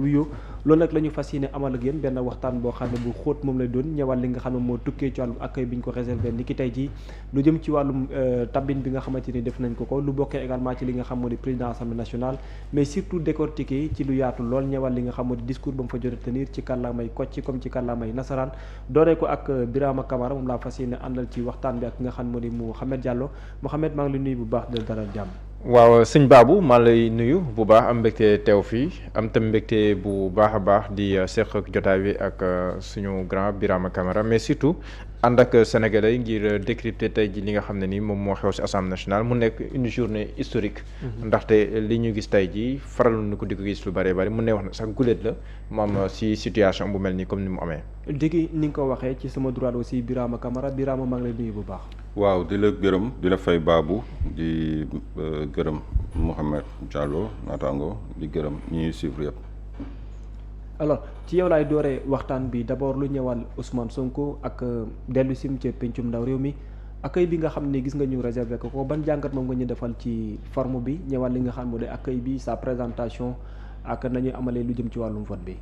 wiyo loolu nag la ñu fas yéene amal ak yéen benn waxtaan boo xam ne bu xóot moom lay doon ñëwal li nga xam ne moo tukkee ci wàllum accueil bi ñu ko réservé ni ki tey jii lu jëm ci wàllum tabine bi nga xamante ni def nañ ko lu bokkee également ci li nga xam moo di président assemblée nationale mais surtout décortiquer ci lu yaatu lool ñëwal li nga xam moo di discours ba mu fa jot a tenir ci kàllaamay kocc comme ci kàllaamay nasaraan dooree ko ak Birama Camara moom laa fas yéene àndal ci waxtaan bi ak ki nga xam ne moo di Mouhamed Diallo Mouhamed maa ngi lay nuyu bu baax de dalal jàmm. waaw sëñ Babou maa lay nuyu bu baax am mbégte teew fii am tam mbégte bu baax a baax di seq ak jotaay bi ak suñu grand Birama Camara mais surtout ànd ak sénégalais ngir décrypter tey ji li nga xam ne ni moom moo xew ci assemblée nationale mu nekk une journée historique. ndaxte li ñu gis tey ji faral nu ko di ko gis lu bëree bëri mu ne wax na sax guléet la mu am ci situation bu mel nii comme ni mu amee. dégg ni nga ko waxee ci sama droit aussi Birama Camara Birama maa ngi lay nuyu bu baax. waaw di la gërëm di la fay Babou di gërëm Mouhamed Diallo naataango di gërëm ñi ñuy suivre yëpp. alors ci yow laay dooree waxtaan bi d'abord lu ñëwal Ousmane Sonko ak dellu sim ca pencum ndaw réew mi accueil bi nga xam ne gis nga ñu réservé ko ban jàngat moom nga ñu defal ci forme bi ñëwal li nga xam moo di accueil bi sa présentation ak nañu amalee lu jëm ci wàllum vote bi.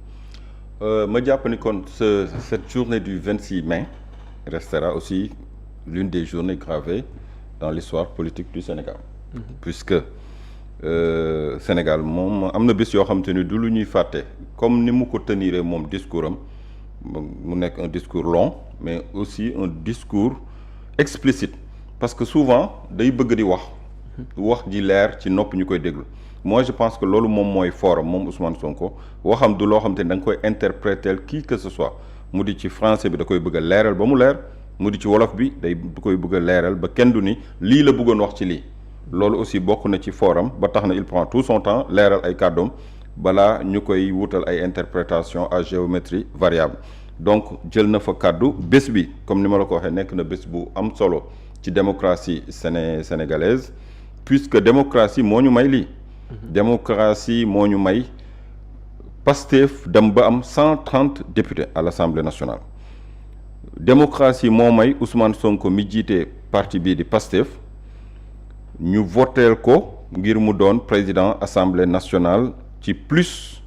ma jàpp ni kon cette journée du 26 mai restera aussi l'une des journées gravées dans l'histoire politique du Sénégal. Puisque Sénégal moom am na bés yoo xam te ni du lu ñuy fàtte comme ni mu ko tenir moom discours am mu nekk un discours long mais aussi un discours explicite parce que souvent day bëgg di wax ji leer ci nopp ñu koy déglu moi je pense que loolu moom mooy forum moom Ousmane Sonko waxam du loo xam te ni da nga koy interpréter qui que ce soit mu di ci français bi da koy bëgg a leeral ba mu leer mu di ci wolof bi day koy bëgg a leeral ba kenn du ni lii la bëggoon wax ci lii loolu aussi bokk na ci forum ba tax na il prend tout son temps leeral ay kàddoom balaa ñu koy wutal ay interprétation à géométrie variable donc jël na fa kàddu bés bi comme ni ma la ko waxee nekk na bés bu am solo ci démocratie sénégalaise puisque démocratie moo ñu may lii démocratie moo ñu may Pastef dem ba am 130 députés à l'Assemblée nationale démocratie moo may Ousmane Sonko mi jiite parti bii di Pastef ñu voteel ko ngir mu doon président assemblée nationale ci plus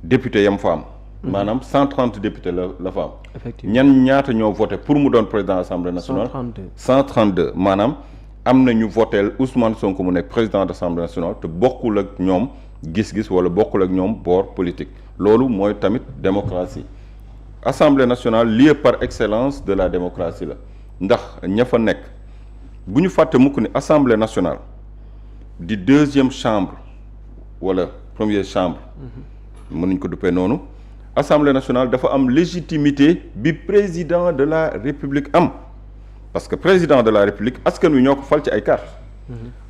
député yam fa am maanaam 130 députés la fa am effectivement ñaata ñoo voté pour mu doon président assemblée nationale 132 maanaam am na ñu voteel Ousmane Sonko mu nekk président d'assemblée nationale te bokkul ak ñoom gis-gis wala bokkul ak ñoom boor politique loolu mooy tamit démocratie assemblée nationale lieu par excellence de la démocratie la ndax ña fa nekk bu ñu fàtte mukk ni assemblée nationale di deuxième chambre wala première chambre mën nañ ko duppee noonu assemblée nationale dafa am légitimité bi président de la république am parce que président de la république askan wi ñoo ko fal ci ay carte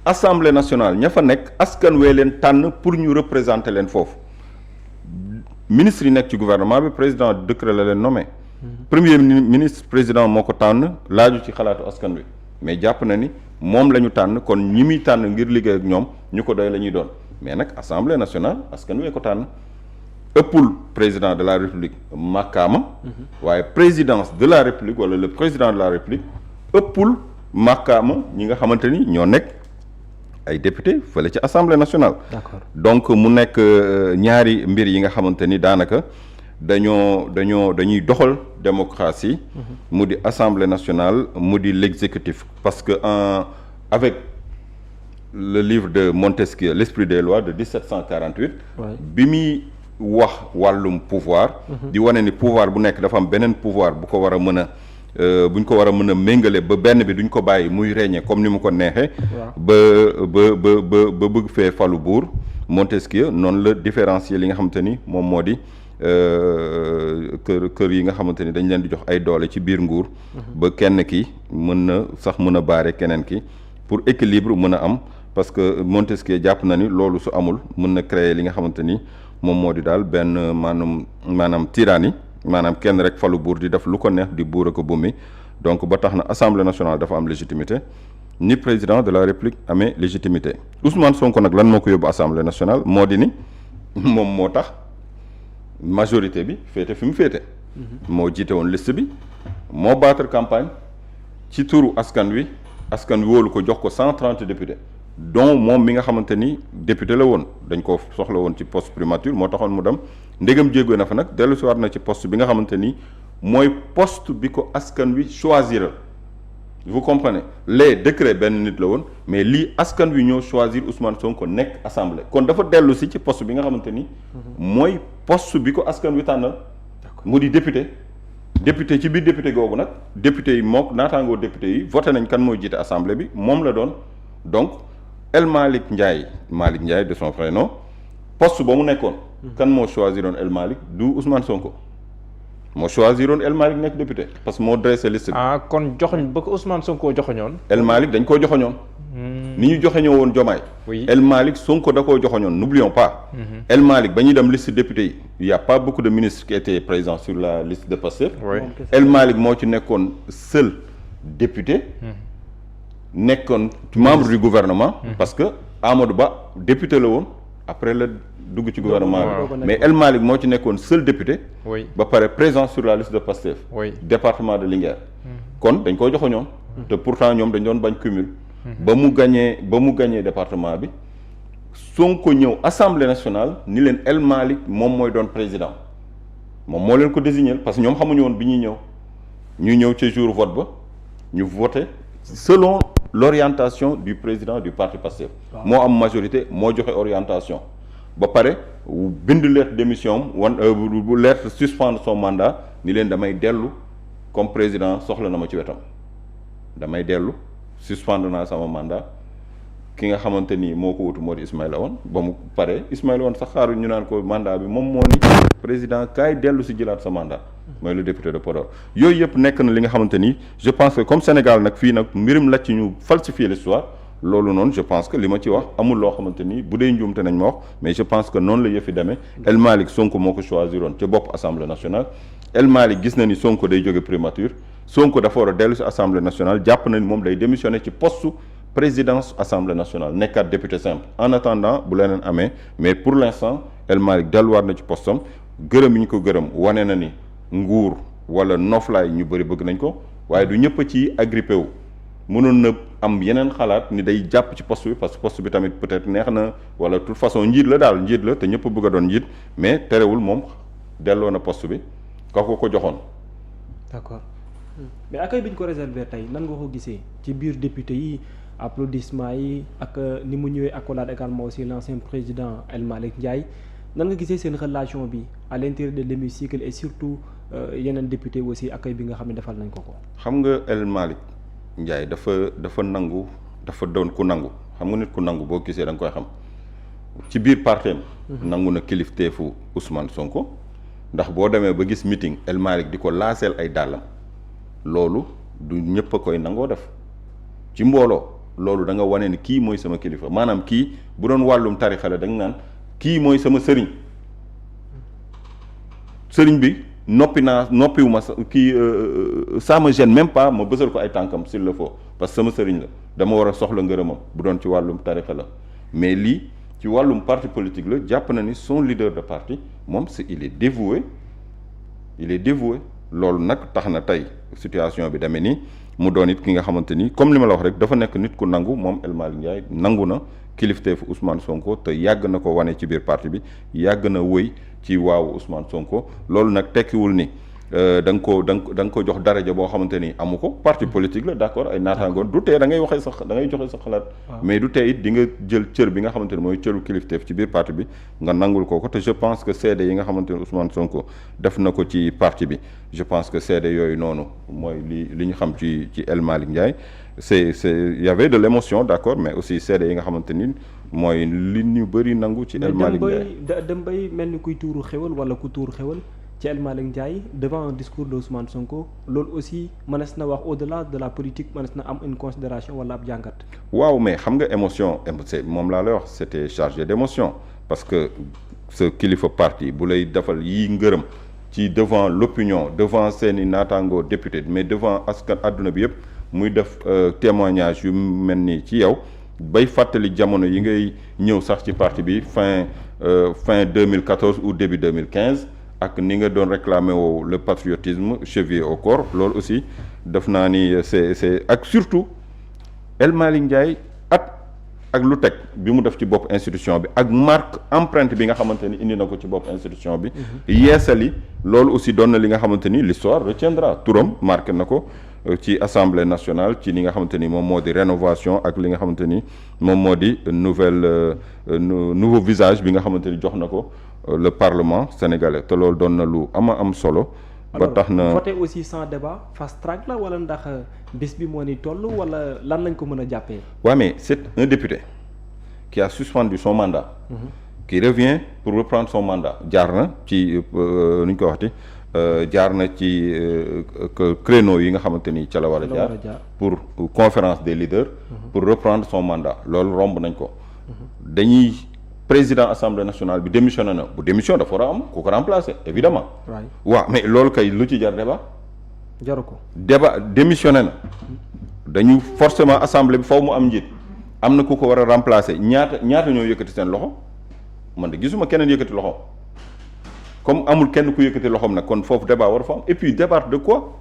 assemblée nationale ña fa nekk askan wee leen tànn pour ñu représenter leen foofu ministre yi nekk ci gouvernement bi président décret la leen nommé premier ministre président moo ko tànn laaju ci xalaatu askan wi mais jàpp na ni moom la ñu tànn kon ñi muy tànn ngir liggéey ak ñoom ñu ko doy la ñuy doon mais nag assemblée nationale askan wi ko tànn ëppul président de la république màkkaama waaye présidence de la république wala le président de la république ëppul màkkaama ñi nga xamante ni ñoo nekk ay député fële ci assemblée nationale. D'accord. Donc mu nekk ñaari mbir yi nga xamante ni daanaka dañuy doxal démocratie mu di assemblée nationale mu di l'exécutif parce que avec le livre de Montesquieu l'esprit des lois de 1748 bi muy wax wàllum pouvoir di wane ni pouvoir bu nekk dafa am beneen pouvoir bu ko war a mën a bu ñu ko war a mën a méngale ba benn bi duñ ko bàyyi muy régner comme ni mu ko neexee ba bëgg fee falu buur Montesquieu noonu la différencier li nga xamante ni moom moo di kër yi nga xamante ni dañ leen di jox ay doole ci biir nguur ba kenn ki mën a baare keneen ki pour équilibre mën a am parce que Montesquieu jàpp na ni loolu su amul mën na créer li nga xamante ni moom moo di daal benn maanaam tyrannie maanaam kenn rek falu buur di def lu ko neex di buur ko bumi donc ba tax na assemblée nationale dafa am légitimité ni président de la république amee légitimité Ousmane Sonko nag lan moo ko yóbbu assemblée nationale moo di ni moom moo tax majorité bi féete fi mu féete moo jiite woon liste bi moo battre campagne ci turu askan wi wóolu ko jox ko 130 députés dont moom mi nga xamante ni député la woon dañ ko soxla woon ci poste primature moo taxoon mu dem ndegam jéego na fa nag dellu si waat na ci poste bi nga xamante ni mooy poste bi ko askan wi choisiral vous comprenez les décrets benn nit la woon mais lii askan wi ñoo choisir Ousmane Sonko nekk assemblée kon dafa dellu si ci poste bi nga xamante ni mooy poste bi ko askan wi tànnal mu di député ci biir député googu nag député yi mook naataangoo député yi voté nañ kan mooy jiite assemblée bi moom la doon donc El Malick Ndiaye de son prénom poste ba mu nekkoon kan moo choisiroon El Malick du Ousmane Sonko moo choisiroon El Malick nekk député parce que moo dressé liste bi. kon joxoñ ba ko Ousmane Sonko joxoñoon. El Malick dañ koo joxoñoon. ni ñu joxeñoo woon Diomaye. oui El Malick Sonko da koo joxoñoon n'oublions pas. El Malick ba ñuy dem liste député yi il y a pas beaucoup de ministres qui étaient présents sur la liste de Pastef. oui El Malick moo ci nekkoon seul député. nekkoon membre du gouvernement. parce que Amadou Ba député la woon après la dugg ci gouvernement bi mais El Malick moo ci nekkoon seul député. ba pare présent sur la liste de Pastef. département de Linguère. kon dañ koo joxoñoon. te pourtant ñoom dañ doon bañ cumul. ba mu gañee département bi Sonko ñëw assemblée nationale ni leen El Malick moom mooy doon président moom moo leen ko désigner parce que ñoom xamuñu woon bi ñuy ñëw ca jour vote ba ñu voté selon l'orientation du président du parti Pastef moo am majorité moo joxe orientation ba pare bind lettre démission bu lettre suspendre son mandat ni leen damay dellu comme président soxla na ma ci wetam damay dellu suspendre naa sama mandat ki nga xamante ni moo ko wutu moo di Ismaïla Wane ba mu pare Ismaïla Wane sax xaaru ñu naan ko mandat bi moom moo ni président kaay dellu si jëlaat sa mandat mooy le député de Podor yooyu yëpp nekk na li nga xamante ni je pense que comme Sénégal nag fii nag mbirum la ci ñu falsifier l'histoire loolu noonu je pense que li ma ci wax amul loo xamante ni bu dee njuumte nañ ma wax mais je pense que noonu la yëfi demee El Malick Sonko moo ko choisiroon ca bopp assemblée nationale El Malick gis na ni Sonko day jóge primature Sonko dafa war a dellu si assemblée nationale jàpp na ni moom day démissionner ci poste présidence assemblée nationale nekkaat député simple en attendant bu leneen amee mais pour l'instant El Malick delluwaat na ci postam gërëm yi ñu ko gërëm wane na ni nguur wala noflaay ñu bëri bëgg nañ ko waaye du ñëpp a ci agrippé wu mënoon na am yeneen xalaat ni day jàpp ci poste bi parce que poste bi tamit peut-être neex na wala toute façon njiit la daal njiit la te ñëpp bëgg a doon njiit mais terewul moom delloo na poste bi ka ko joxoon. d'accord mais accueil bi ñu ko réservé tey nan nga ko gisee ci biir député yi applaudissement yi ak ni mu ñëwee accolade également aussi l'ancien président El Malick Ndiaye nan nga gisee seen relation bi à l'intérieur de l'hémicycle et surtout yeneen député aussi accueil bi nga xam ne defal nañ ko. xam nga El Malick Ndiaye dafa nangu dafa doon ku nangu xam nga nit ku nangu boo gisee da nga koy xam ci biir parteem nangu na kilifteefu Ousmane Sonko ndax boo demee ba gis meeting El Malick di ko laaseel ay dàllam loolu du ñëpp a koy nangoo def ci mbooloo loolu da nga wane ni kii mooy sama kilifa maanaam kii bu doon wàllum tarixa la da nga naan kii mooy sama sëriñ bi noppiwu ma kii ça me gêne même pas ma bësal ko ay tànkam s'il le faut parce que sama sëriñ la dama war a soxla ngërëmam bu doon ci wàllum tarixa la mais lii ci wàllum parti politique la jàpp na ni son leader de parti moom il est dévoué loolu nag tax na tey situation bi demee nii mu doon it ki nga xamante ni comme li ma la wax rek dafa nekk nit ku nangu moom El Malick Ndiaye nangu na kilifteefu Ousmane Sonko te yàgg na ko wane ci biir parti bi yàgg na wëy ci waawu Ousmane Sonko loolu nag tekkiwul ni da nga ko jox daraja boo xamante ni amu ko parti politique la d'accord ay naataangoon du tee da ngay waxee sax da ngay joxe sa xalaat mais du tee it di nga jël cër bi nga xamante ni mooy cëru kilifteef ci biir parti bi nga nangul ko te je pense que seede yi nga xamante ni Ousmane Sonko def na ko ci parti bi je pense que seede yooyu noonu mooy li ñu xam ci El Malick Ndiaye c'est il y avait de l'émotion d'accord mais aussi seede yi nga xamante ni mooy li ñu bëri nangu ci El Malick Ndiaye dem bay mel ni kuy tuuru xewal wala ku tuuru xewal ci El Malick Ndiaye devant un discours de Ousmane Sonko loolu aussi mënees na wax au-delà de la politique mënees na am une considération wala ab jàngat. waaw mais xam nga émotion moom laa lay wax c'était chargé d'émotion parce que ce kilifa parti bu lay defal yii ngërëm ci devant l'opinion devant seeni naataangoo député mais devant askan adduna bi yëpp muy def témoignage yu mel nii ci yow bay fàttali jamono yi ngay ñëw sax ci parti bi fin 2014 ou début 2015. ak ni nga doon réclamer woo le patriotisme chevillé au corps loolu aussi def naa ni c'est ak surtout El Malick Ndiaye ak lu teg bi mu def ci bopp institution bi ak marque empreinte bi nga xamante ni indi na ko ci bopp institution bi yeesali loolu aussi doon na li nga xamante ni l'histoire retiendra turam marqué na ko ci assemblée nationale ci li nga xamante ni moom moo di rénovation ak li nga xamante ni moom moo di nouveau visage bi nga xamante ni jox na ko le parlement sénégalais te loolu doon na lu am solo. ba tax na voté aussi sans débat fast track la wala ndax bés bi moo ni toll wala lan lañ ko mën a jàppee. waaw mais c'est un député qui a suspendu son mandat. qui revient pour reprendre son mandat jaar na ci nu ñu ko waxti jaar na ci créneau yi nga xamante ni ca la war a jaar pour conférence des leaders. pour reprendre son mandat loolu romb nañ ko. dañuy président assemblée nationale bi démissionné na bu démission dafa war a am ku ko remplacer évidemment. waaw mais loolu kay lu ci jar débat. jaru ko débat démissionné na. dañu forcément assemblée bi faw mu am njiit am na ku ko war a remplacer ñaata ñoo yëkkati seen loxo man de gisuma keneen yëkkati loxo comme amul kenn ku yëkkati loxoom nag kon foofu débat war a fa am et puis débat de quoi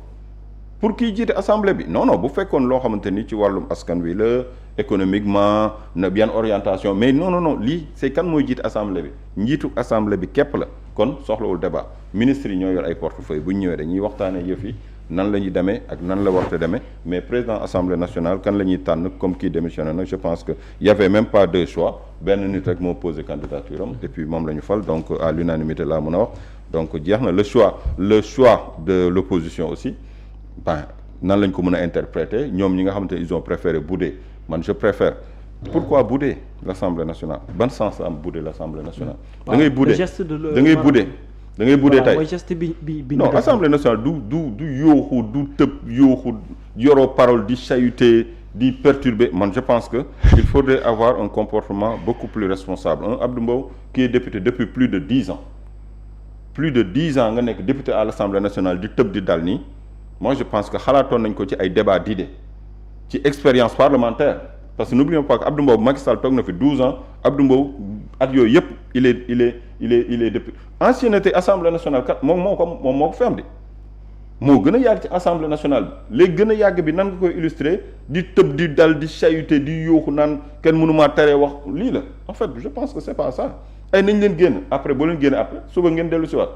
pour kiy jiite assemblée bi non bu fekkoon loo xamante ni ci wàllum askan wi la économiquement na bien orientation mais non lii c'est kan mooy jiite assemblée bi njiitu assemblée bi képp la kon soxlawul débat ministres yi ñoo yor ay portefeuille bu ñu ñëwee dañuy waxtaanee yëf yi nan la ñuy demee ak nan la warta demee mais président assemblée nationale kan la ñuy tànn comme kii démissionné nag je pense que y avait même pas deux choix benn nit rek moo posé candidature am et puis moom la ñu fal donc à l'unanimité laa mën a wax donc jeex na le choix de l'opposition aussi nan lañ ko mën a interpréter ñoom ñi nga xamante ne ils ont préféré bouder man je préfère pourquoi bouder l'Assemblée nationale ban sens la am bouder l'Assemblée nationale da ngay bouder da ngay bouder tey mooy geste bi non Assemblée nationale du yooxu du tëb yooxu yoroo parole di chahuter di perturber man je pense que il faudrait avoir un comportement beaucoup plus responsable Abdou Mbow qui est député depuis plus de 10 ans nga nekk député à l'Assemblée nationale di tëb di dal nii moi je pense que xalaatoon nañ ko ci ay débat d'idées ci expérience parlementaire parce que n'oublions pas que Abdou Mbow Macky Sall toog na fi 12 ans Abdou Mbow at yooyu yëpp il est depuis ancienneté assemblée nationale kat moom moo ko fi am di moo gën a yàgg ci assemblée nationale bi léegi gën a yàgg bi nan nga koy illustrer di tëb di dal di chahuter di yuuxu naan kenn mënumaa teree wax lii la en fait je pense que c'est pas ça ay nañ leen génn après boo leen génn après suba ngeen dellu si waat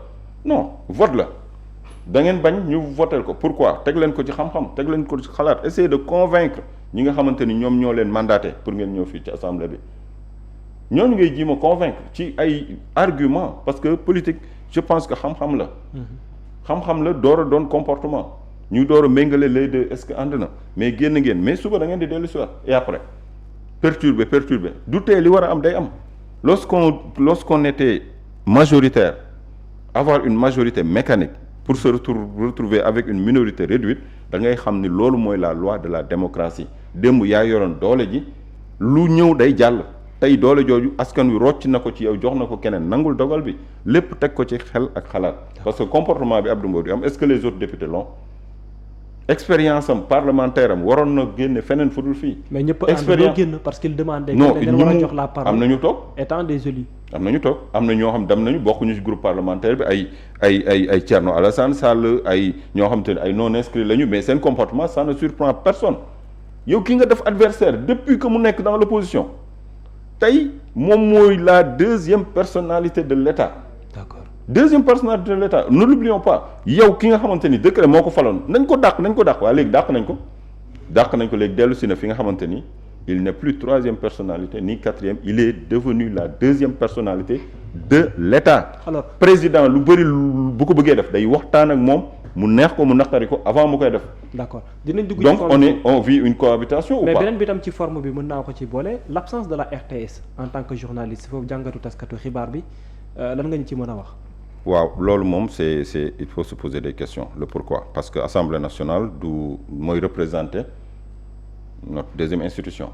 non vote la da ngeen bañ ñu voter ko pourquoi teg leen ko ci xam-xam teg leen ko ci xalaat essayer de convaincre ñi nga xamante ni ñoom ñoo leen mandaté pour ngeen ñëw fii ci assemblée bi ñooñu ngay ji ma convaincre ci ay argument parce que politique je pense que xam-xam la xam-xam la door a doon comportement ñu door a méngale les deux est-ce que ànd na mais génn ngeen mais suba da ngeen di dellu si waat et après perturber du tee li war a am day am lorsqu'on était majoritaire avoir une majorité mécanique pour se retrouver avec une minorité réduite da ngay xam ni loolu mooy la loi de la démocratie démb yaa yoroon doole ji lu ñëw day jàll tey doole jooju askan wi rocc na ko ci yow jox na ko keneen nangul dogal bi lépp teg ko ci xel ak xalaat parce que comportement bi Abdou Mbow di am est-ce que les autres députés l'ont expérience am parlementaire am waroon na génne feneen fu dul fii. mais ñëpp ànd génn parce qu'il demandait. non dañu war a jox la parole am na ñu toog. étant des élus. am na ñu toog am na ñoo xam dem nañu bokkuñu ci groupe parlementaire bi ay Thierno Alassane Sall ay ñoo xam te ne ay non inscrits lañu mais seen comportement ça ne surprend personne yow ki nga def adversaire depuis que mu nekk dans l'opposition tey moom mooy la deuxième personnalité de l'État. D'accord. Deuxième personnalité de l'État ne l'oublions pas yow ki nga xamante ni décret moo ko faloon nañ ko dàq waaye léegi dàq nañ ko léegi dellu si na fi nga xamante ni il n'est plus troisième personnalité ni quatrième il est devenu la deuxième personnalité de l'État. Alors président lu bëri bu ko bëggee def day waxtaan ak moom mu neex ko mu naqari ko avant mu koy def. D'accord dinañ dugg ci donc on vit une cohabitation ou mais pas. mais beneen bi tam ci forme bi mën naa ko ci boole l'absence de la RTS en tant que journaliste foofu jàngatu taskatu xibaar bi lan nga ñu ci mën a wax. waaw loolu moom c'est il faut se poser des questions le pourquoi parce que Assemblée nationale mooy représenter notre deuxième institution.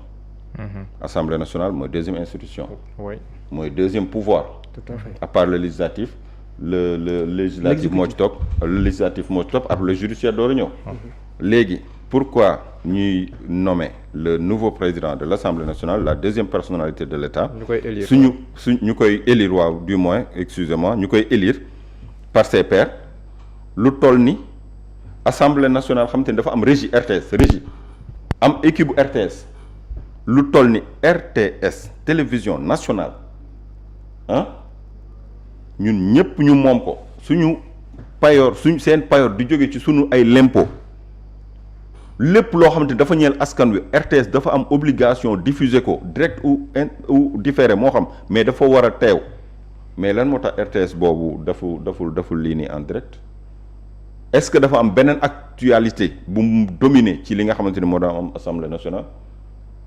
Assemblée nationale mooy deuxième institution. oui mooy deuxième pouvoir. Tout à fait. À part le législatif le législatif moo ci toog le législatif moo ci toog après le judiciaire door a ñëw. léegi pourquoi ñuy nommer le nouveau président de l'Assemblée nationale la deuxième personnalité de l'État. ñu koy élire ñu koy élire waaw du moins excusez-moi ñu koy élire par ses pairs lu toll ni Assemblée nationale xam te ne dafa am régie RTS régie am équipe bu RTS lu toll ni RTS télévision nationale ñun ñëpp ñu moom ko suñu payoor seen payoor di jóge ci suñu ay lempo lépp loo xamante ni dafa ñeel askan wi RTS dafa am obligation diffuser ko direct ou différé moo xam mais dafa war a teew mais lan moo tax RTS boobu deful lii nii en direct est-ce que dafa am beneen actualité bu mu dominer ci li nga xamante ni moo daan am assemblée nationale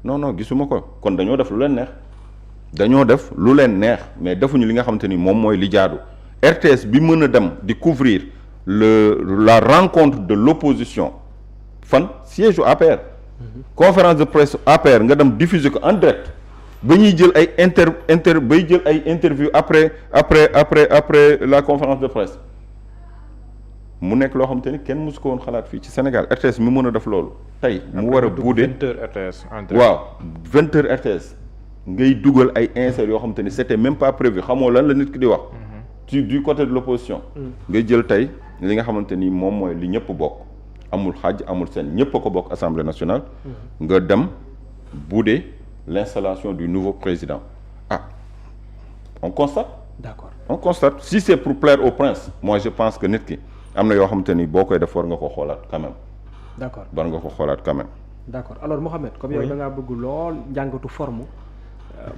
non gisuma ko kon dañoo def lu leen neex mais defuñu li nga xamante ni moom mooy li jaadu RTS bi mën a dem di couvrir la rencontre de l'opposition fan siège u APR conférence de presse APR nga dem diffuser ko en direct ba ñuy jël ay interview après la conférence de presse mu nekk loo xamante ni kenn mësu ko woon xalaat fii ci Sénégal RTS mi mën a def loolu tey mu war a buude 20h RTS waaw 20h RTS ngay dugal ay inserts yoo xamante ni c'était même pas prévu xamoo lan la nit ki di wax du côté de l'opposition ngay jël tey li nga xamante ni moom mooy li ñëpp bokk amul xaaj amul seen ñëpp a ko bokk Assemblée nationale nga dem buude l'installation du nouveau président on constate si c'est pour plaire au prince moi je pense que nit ki am na yoo xamante ni boo koy def war nga ko xoolaat quand même d'accord alors Mohamed comme yow da ngaa bëgg lool njàngatu forme